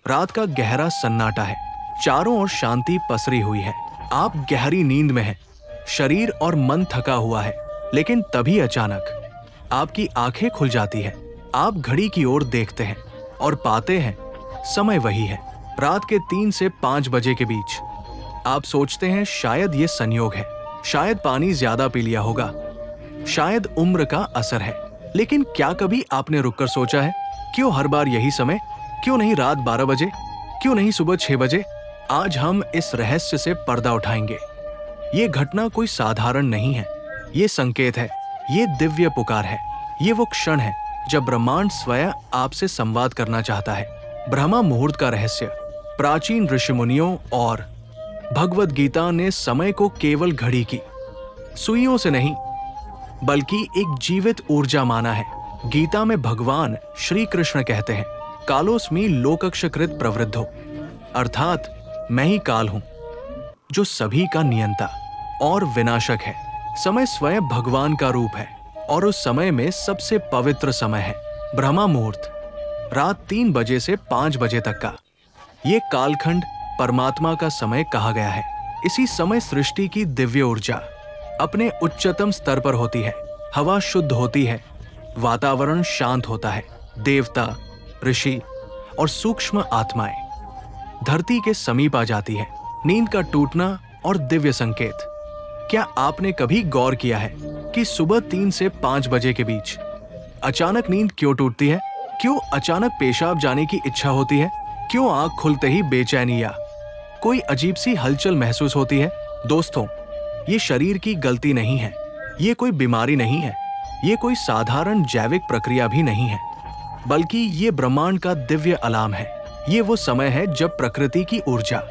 रात का गहरा सन्नाटा है, चारों ओर शांति पसरी हुई है। आप गहरी नींद में हैं, शरीर और मन थका हुआ है। लेकिन तभी अचानक आपकी आंखें खुल जाती है। आप घड़ी की ओर देखते हैं और पाते हैं समय वही है, रात के 3 से 5 बजे के बीच। आप सोचते हैं शायद ये संयोग है, शायद पानी ज्यादा पी लिया होगा, शायद उम्र का असर है। लेकिन क्या कभी आपने रुककर सोचा है, क्यों हर बार यही समय? क्यों नहीं रात 12 बजे? क्यों नहीं सुबह 6 बजे? आज हम इस रहस्य से पर्दा उठाएंगे। ये घटना कोई साधारण नहीं है, ये संकेत है, ये दिव्य पुकार है। ये वो क्षण है जब ब्रह्मांड स्वयं आपसे संवाद करना चाहता है। ब्रह्मा मुहूर्त का रहस्य। प्राचीन ऋषि मुनियों और भगवद गीता ने समय को केवल घड़ी की सुइयों से नहीं, बल्कि एक जीवित ऊर्जा माना है। गीता में भगवान श्री कृष्ण कहते हैं, कालोस्मि लोकक्षकृत प्रवृद्धो, अर्थात मैं ही काल हूं जो सभी का नियंता और विनाशक है। समय स्वयं भगवान का रूप है और उस समय में सबसे पवित्र समय है ब्रह्मा मुहूर्त, रात 3 बजे से 5 बजे तक का। ये कालखंड परमात्मा का समय कहा गया है। इसी समय सृष्टि की दिव्य ऊर्जा अपने उच्चतम स्तर पर होती है। हवा शुद्ध होती है, वातावरण शांत होता है। देवता, ऋषि और सूक्ष्म आत्माएं धरती के समीप आ जाती है। नींद का टूटना और दिव्य संकेत। क्या आपने कभी गौर किया है कि सुबह 3 से 5 बजे के बीच अचानक नींद क्यों टूटती है? क्यों अचानक पेशाब जाने की इच्छा होती है? क्यों आंख खुलते ही बेचैनी या कोई अजीब सी हलचल महसूस होती है? दोस्तों, ये शरीर की गलती नहीं है, ये कोई बीमारी नहीं है, ये कोई साधारण जैविक प्रक्रिया भी नहीं है, बल्कि ये ब्रह्मांड का दिव्य अलार्म है। ये वो समय है जब प्रकृति की ऊर्जा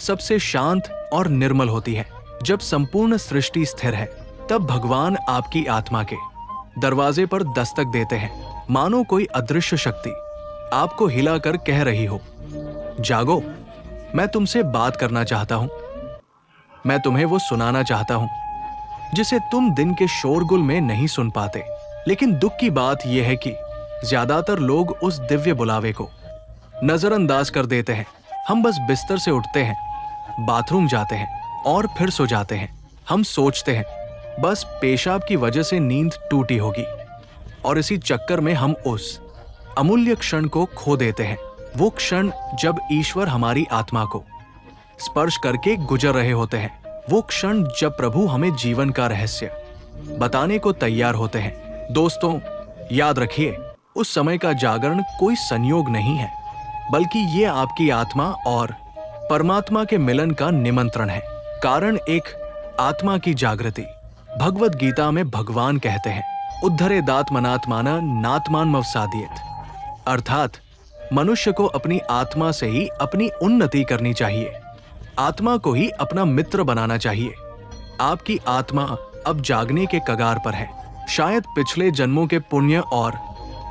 सबसे शांत और निर्मल होती है, जब संपूर्ण सृष्टि स्थिर है। तब भगवान आपकी आत्मा के दरवाजे पर दस्तक देते हैं, मानो कोई अदृश्य शक्ति आपको हिलाकर कह रही हो, जागो, मैं तुमसे बात करना चाहता हूं। मैं तुम्हें वो सुनाना चाहता हूं जिसे तुम दिन के शोरगुल में नहीं सुन पाते। लेकिन दुख की बात यह है कि ज्यादातर लोग उस दिव्य बुलावे को नजरअंदाज कर देते हैं। हम बस बिस्तर से उठते हैं, बाथरूम जाते हैं और फिर सो जाते हैं। हम सोचते हैं बस पेशाब की वजह से नींद टूटी होगी, और इसी चक्कर में हम उस अमूल्य क्षण को खो देते हैं। वो क्षण जब ईश्वर हमारी आत्मा को स्पर्श करके गुजर रहे होते हैं। वो क्षण जब प्रभु हमें जीवन का रहस्य बताने को तैयार होते हैं। दोस्तों, याद रखिए, उस समय का जागरण कोई संयोग नहीं है, बल्कि ये आपकी आत्मा और परमात्मा के मिलन का निमंत्रण है। कारण एक आत्मा की जागृति। भगवद गीता में भगवान कहते हैं, उद्धरेदात्मनात्मान नात्मान मवसादियत, अर्थात मनुष्य को अपनी आत्मा से ही अपनी उन्नति करनी चाहिए, आत्मा को ही अपना मित्र बनाना चाहिए। आपकी आत्मा अब जागने के कगार पर है। शायद पिछले जन्मों के पुण्य और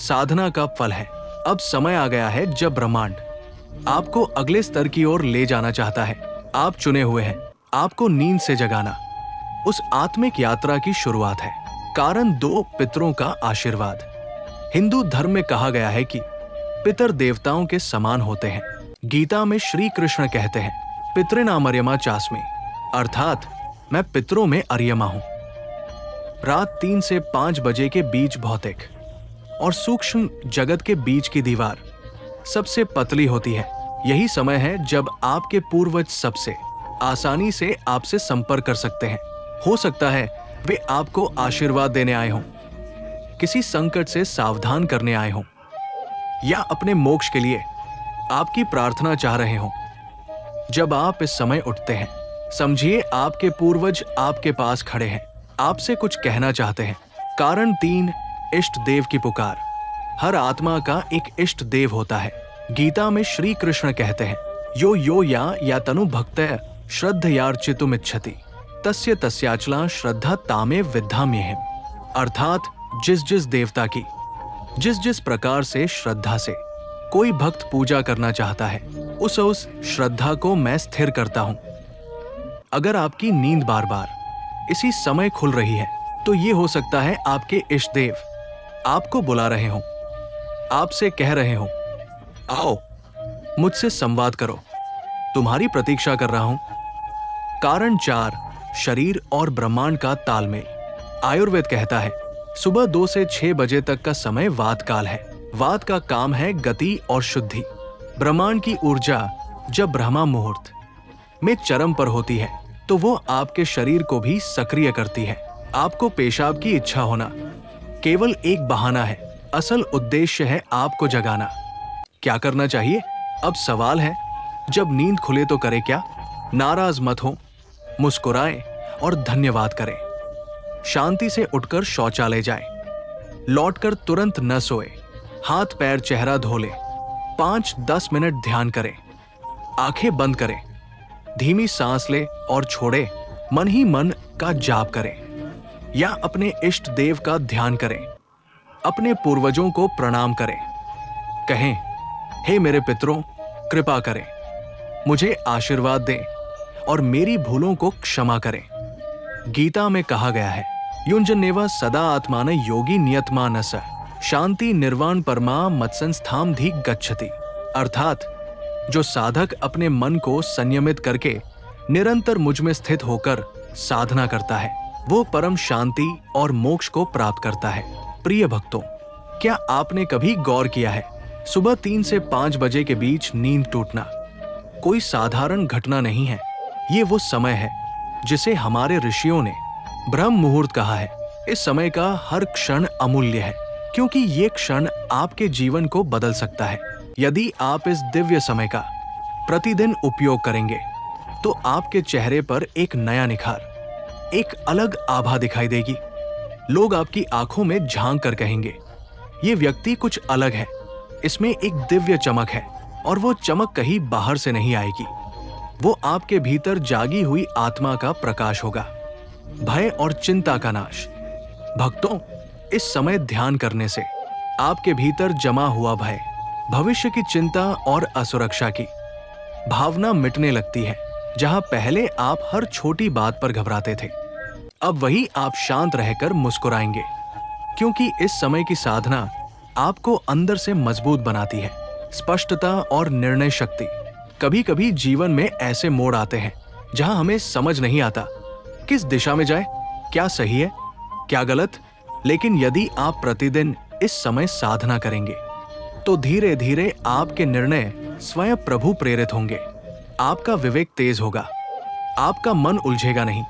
साधना का फल है। अब समय आ गया है जब ब्रह्मांड आपको अगले स्तर की ओर ले जाना चाहता है। आप चुने हुए हैं। आपको नींद से जगाना उस आत्मिक यात्रा की शुरुआत है। कारण 2, पितरों का आशीर्वाद। हिंदू धर्म में कहा गया है कि पितर देवताओं के समान होते हैं। गीता में श्री कृष्ण कहते हैं, पितृणाम अर्यमा चास्मि, अर्थात मैं पितरों में अर्यमा हूं। रात 3 से 5 बजे के बीच भौतिक और सूक्ष्म जगत के बीच की दीवार सबसे पतली होती है। यही समय है जब आपके पूर्वज सबसे आसानी से आपसे संपर्क कर सकते हैं। हो सकता है वे आपको आशीर्वाद देने आए हों, किसी संकट से सावधान करने आए हों, या अपने मोक्ष के लिए आपकी प्रार्थना चाह रहे हों। जब आप इस समय उठते हैं, समझिए आपके पूर्वज आपके पास खड़े हैं, आपसे कुछ कहना चाहते हैं। कारण 3, इष्ट देव की पुकार। हर आत्मा का एक इष्ट देव होता है। गीता में श्री कृष्ण कहते हैं, यो यो या तनु भक्तया श्रद्धयार्चितुमिच्छति तस्य तस्याचला श्रद्धा तामे विद्धाम्यहम्, अर्थात जिस जिस देवता की जिस जिस प्रकार से श्रद्धा से कोई भक्त पूजा करना चाहता है, उस श्रद्धा को मैं स्थिर करता हूं। अगर आपकी नींद बार बार इसी समय खुल रही है, तो ये हो सकता है आपके इष्ट देव आपको बुला रहे हों, आपसे कह रहे हों, आओ मुझसे संवाद करो, तुम्हारी प्रतीक्षा कर रहा हूं। कारण 4, शरीर और ब्रह्मांड का तालमेल। आयुर्वेद कहता है सुबह 2 से 6 बजे तक का समय वात काल है। वात का काम है गति और शुद्धि। ब्रह्मांड की ऊर्जा जब ब्रह्मा मुहूर्त में चरम पर होती है तो वो आपके शरीर को भी सक्रिय करती है। आपको पेशाब की इच्छा होना केवल एक बहाना है, असल उद्देश्य है आपको जगाना। क्या करना चाहिए? अब सवाल है, जब नींद खुले तो करे क्या? नाराज मत हो, मुस्कुराएं और धन्यवाद करें। शांति से उठकर शौचालय जाएं, लौटकर तुरंत न सोए, हाथ पैर चेहरा धो लें, 5-10 मिनट ध्यान करें, आंखें बंद करें, धीमी सांस ले और छोड़े, मन ही मन का जाप करें या अपने इष्ट देव का ध्यान करें, अपने पूर्वजों को प्रणाम करें, कहें, हे मेरे पितरों, कृपा करें, मुझे आशीर्वाद दें और मेरी भूलों को क्षमा करें। गीता में कहा गया है, युंजनेव सदा आत्मान योगी नियतमानस शांति निर्वाण परमा मत्संस्थाम धी गच्छति। अर्थात जो साधक अपने मन को संयमित करके निरंतर मुझ में स्थित होकर साधना करता है वो परम शांति और मोक्ष को प्राप्त करता है। प्रिय भक्तों, क्या आपने कभी गौर किया है, सुबह 3 से 5 बजे के बीच नींद टूटना कोई साधारण घटना नहीं है। ये वो समय है जिसे हमारे ऋषियों ने ब्रह्म मुहूर्त कहा है। इस समय का हर क्षण अमूल्य है क्योंकि ये क्षण आपके जीवन को बदल सकता है। यदि आप इस दिव्य समय का प्रतिदिन उपयोग करेंगे तो आपके चेहरे पर एक नया निखार, एक अलग आभा दिखाई देगी। लोग आपकी आंखों में झांक कर कहेंगे, ये व्यक्ति कुछ अलग है, इसमें एक दिव्य चमक है। और वो चमक कहीं बाहर से नहीं आएगी, वो आपके भीतर जागी हुई आत्मा का प्रकाश होगा, भय और चिंता का नाश। भक्तों, इस समय ध्यान करने से आपके भीतर जमा हुआ भय, भविष्य की चिंता और असुरक्षा की भावना मिटने लगती है। जहां पहले आप हर छोटी बात पर घबराते थे, अब वही आप शांत रहकर मुस्कुराएंगे, क्योंकि इस समय की साधना आपको अंदर से मजबूत बनाती है। स्पष्टता और निर्णय शक्ति। कभी कभी जीवन में ऐसे मोड़ आते हैं जहां हमें समझ नहीं आता किस दिशा में जाए, क्या सही है, क्या गलत। लेकिन यदि आप प्रतिदिन इस समय साधना करेंगे तो धीरे धीरे आपके निर्णय स्वयं प्रभु प्रेरित होंगे। आपका विवेक तेज होगा, आपका मन उलझेगा नहीं,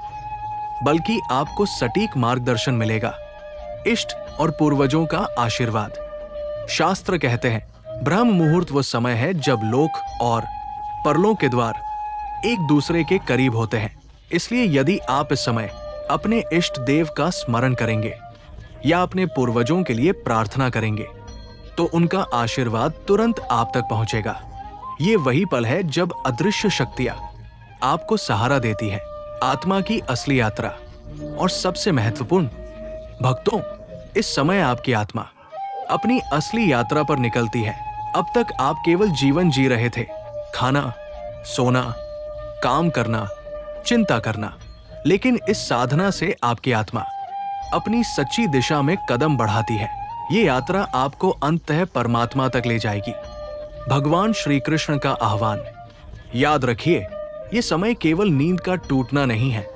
बल्कि आपको सटीक मार्गदर्शन मिलेगा, इष्ट और पूर्वजों का आशीर्वाद। शास्त्र कहते हैं, ब्रह्म मुहूर्त वो समय है जब लोक और परलोक के द्वार एक दूसरे के करीब होते हैं। इसलिए यदि आप इस समय अपने इष्ट देव का स्मरण करेंगे या अपने पूर्वजों के लिए प्रार्थना करेंगे तो उनका आशीर्वाद तुरंत आप तक पहुंचेगा। ये वही पल है जब अदृश्य शक्तियां आपको सहारा देती है, आत्मा की असली यात्रा। और सबसे महत्वपूर्ण, भक्तों, इस समय आपकी आत्मा अपनी असली यात्रा पर निकलती है। अब तक आप केवल जीवन जी रहे थे, खाना, सोना, काम करना, चिंता करना। लेकिन इस साधना से आपकी आत्मा अपनी सच्ची दिशा में कदम बढ़ाती है। ये यात्रा आपको अंततः परमात्मा तक ले जाएगी। भगवान श्री कृष्ण का आह्वान। याद रखिए, ये समय केवल नींद का टूटना नहीं है,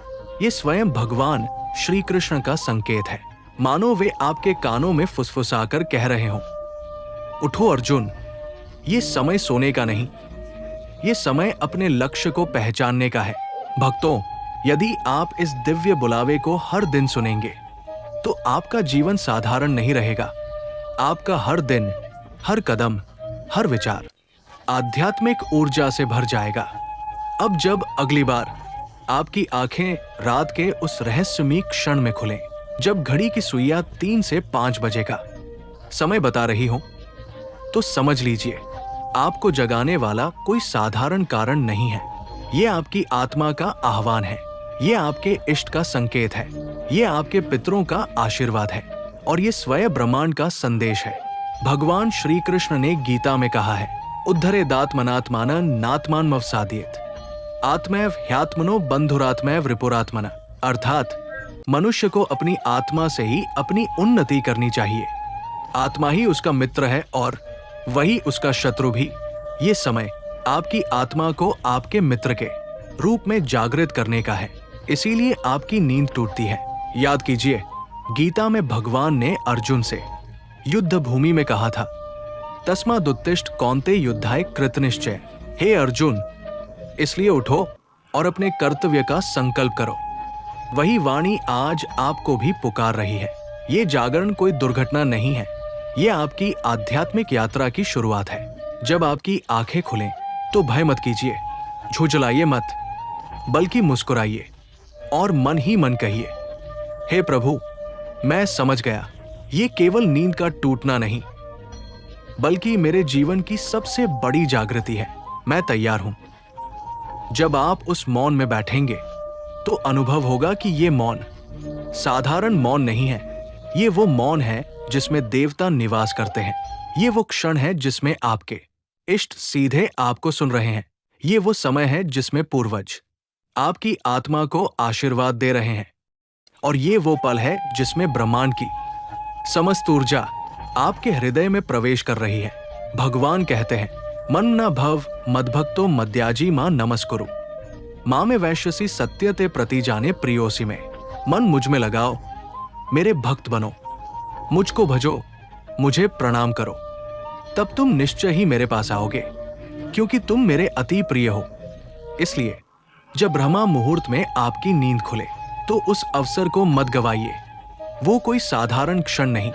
ये स्वयं भगवान श्री कृष्ण का संकेत है। मानो वे आपके कानों में फुसफुसाकर कह रहे हों, उठो अर्जुन, ये समय सोने का नहीं, ये समय अपने लक्ष्य को पहचानने का है। भक्तों, यदि आप इस दिव्य बुलावे को हर दिन सुनेंगे तो आपका जीवन साधारण नहीं रहेगा। आपका हर दिन, हर कदम, हर विचार आध्यात्मिक ऊर्जा से भर जाएगा। अब जब अगली बार आपकी आंखें रात के उस रहस्यमयी क्षण में खुलें जब घड़ी की सुइयां 3 से 5 बजे का समय बता रही हो, तो समझ लीजिए आपको जगाने वाला कोई साधारण कारण नहीं है। ये आपकी आत्मा का आह्वान है, ये आपके इष्ट का संकेत है, ये आपके पितरों का आशीर्वाद है और ये स्वयं ब्रह्मांड का संदेश है। भगवान श्री कृष्ण ने गीता में कहा है, उद्धरेदात्मनात्मानं नात्मान मवसादयेत, आत्मैव ह्यात्मनो बंधुरात्मैव रिपुरात्मना। अर्थात मनुष्य को अपनी आत्मा से ही अपनी उन्नति करनी चाहिए। आत्मा ही उसका मित्र है और वही उसका शत्रु भी। ये समय आपकी आत्मा को आपके मित्र के रूप में जागृत करने का है, इसीलिए आपकी नींद टूटती है। याद कीजिए, गीता में भगवान ने अर्जुन से युद्ध भूमि में कहा था, तस्मादुत्तिष्ठ कौन्तेय युद्धाय कृतनिश्चय। हे अर्जुन, इसलिए उठो और अपने कर्तव्य का संकल्प करो। वही वाणी आज आपको भी पुकार रही है। ये जागरण कोई दुर्घटना नहीं है, ये आपकी आध्यात्मिक यात्रा की शुरुआत है। जब आपकी आंखें खुलें तो भय मत कीजिए, झुंझलाइए मत, बल्कि मुस्कुराइए और मन ही मन कहिए, हे प्रभु, मैं समझ गया, ये केवल नींद का टूटना नहीं, बल्कि मेरे जीवन की सबसे बड़ी जागृति है। मैं तैयार हूं। जब आप उस मौन में बैठेंगे तो अनुभव होगा कि ये मौन साधारण मौन नहीं है। ये वो मौन है जिसमें देवता निवास करते हैं। ये वो क्षण है जिसमें आपके इष्ट सीधे आपको सुन रहे हैं। ये वो समय है जिसमें पूर्वज आपकी आत्मा को आशीर्वाद दे रहे हैं। और ये वो पल है जिसमें ब्रह्मांड की समस्त ऊर्जा आपके हृदय में प्रवेश कर रही है। भगवान कहते हैं, मन न भव मद्भक्तो मद्याजी मां नमस्कुरु, मां में वैश्यसी सत्यते प्रति जाने प्रियोसी में। मन मुझ में लगाओ, मेरे भक्त बनो, मुझको भजो, मुझे प्रणाम करो, तब तुम निश्चय ही मेरे पास आओगे, क्योंकि तुम मेरे अति प्रिय हो। इसलिए जब ब्रह्मा मुहूर्त में आपकी नींद खुले तो उस अवसर को मत गवाइए। वो कोई साधारण क्षण नहीं,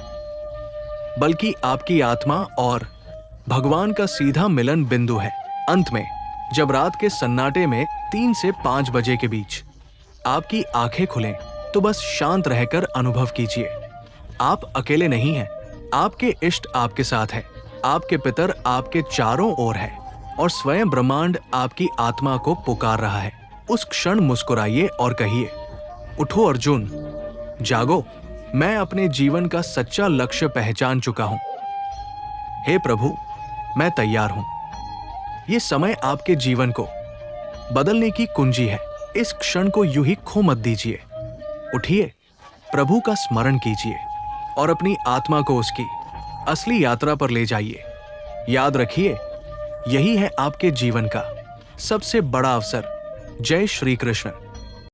बल्कि आपकी आत्मा और भगवान का सीधा मिलन बिंदु है। अंत में जब रात के सन्नाटे में 3 से 5 बजे के बीच आपकी आंखें खुलें तो बस शांत रहकर अनुभव कीजिए, आप अकेले नहीं हैं। आपके इष्ट आपके साथ है, आपके पितर आपके चारों ओर है और स्वयं ब्रह्मांड आपकी आत्मा को पुकार रहा है। उस क्षण मुस्कुराइए और कहिए, उठो अर्जुन, जागो, मैं अपने जीवन का सच्चा लक्ष्य पहचान चुका हूं। हे प्रभु, मैं तैयार हूं। ये समय आपके जीवन को बदलने की कुंजी है। इस क्षण को यूं ही खो मत दीजिए। उठिए, प्रभु का स्मरण कीजिए और अपनी आत्मा को उसकी असली यात्रा पर ले जाइए। याद रखिए, यही है आपके जीवन का सबसे बड़ा अवसर। जय श्री कृष्ण।